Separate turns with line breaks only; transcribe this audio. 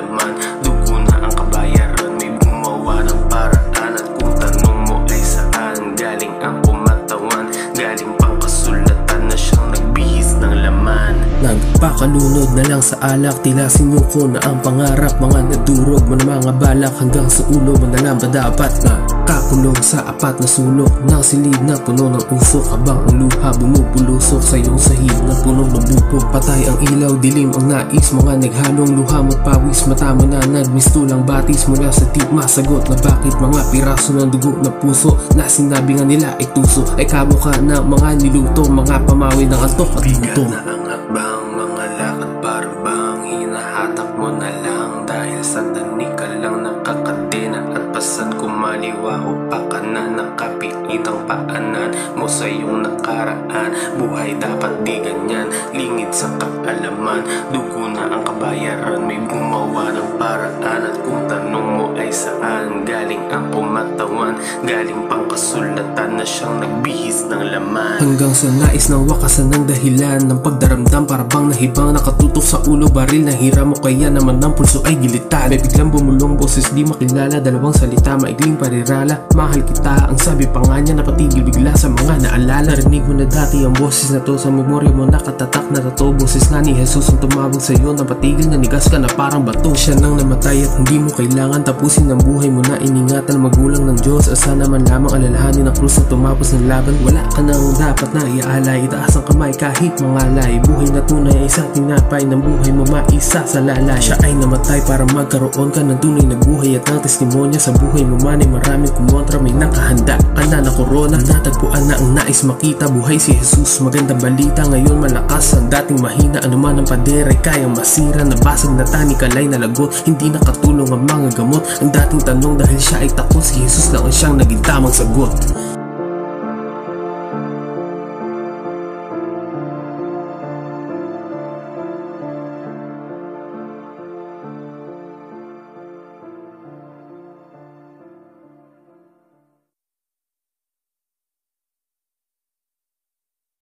kaalaman. Dugo na ang kabayaran, may gumawa ng paraan. At kung tanong mo ay saan galing ang kumatawan, galing pang kasulatan na siyang nagbihis ng laman.
Nagpakalunod na lang sa alak, tila sinuko na ang pangarap. Mga nadurog mo na mga balak, hanggang sa ulo mo na lang ba dapat na kakulog sa apat na sulok ng silid na puno ng usok, habang ang luha bumubulusok sa iyong sahig na punong nabupog. Patay ang ilaw, dilim ang nais, mga naghalong luha mo't pawis, mata mo na nagmistulang batis mula sa tigma. Sagot na bakit mga piraso ng dugo na puso na sinabi nga nila ay tuso, ay kamukha na mga niluto, mga pamawi ng antok at gutom.
Na ang hakbang, mga lakad para bang hinahatak mo na lang, dahil sa tanik ka lang nakakadena at pasan kumaliwa o pa ka na nakapiit ang paanan mo sa iyong nakaraan. Buhay dapat di ganyan, lingid sa kaalaman. Dugo na ang kabayaran, may gumawa ng paraan. At kung tanong mo ay saan galing ang kumatawan, galing pang kasulatan na siyang nagbihis ng laman.
Hanggang sa nais ng wakasan ng dahilan ng pagdaramdam, para bang nahibang nakatutok sa ulo, baril na hiram mo, kaya naman ng pulso ay gilitan. May biglang bumulong boses di makilala, dalawang salita maigling parirala, mahal kita. Ang sabi pa nga niya, napatigil bigla sa mga naalala. Narinig mo na dati ang boses na to, sa memorya mo nakatatak na tato. Boses nga ni Jesus ang tumawag sa'yo, napatigil, nanigas ka na parang bato. Siya nang namatay at hindi mo kailangan tapusin ang buhay mo na iningatan magulang ng Diyos. Asa naman lamang alalahanin ang krus na tumapos ng laban. Wala ka nang dapat na iaalay, itaas ang kamay kahit mangalay. Buhay na tunay ay sa tinapay, ng buhay mo maisa sa lalay. Siya ay namatay para magkaroon ka ng tunay na buhay, at ang testimonya sa buhay mo man ay maraming kumontra. May nakahanda ka na na korona, natagpuan na ang nais makita. Buhay si Jesus, magandang balita, ngayon malakas ang dating mahina. Ano man ang pader ay kayang masira, nabasag na tani kalay na lagot, hindi nakatulong ang mga gamot. Ang dating tanong dahil siya ay takot, si Jesus lang ang siyang naging tamang sagot.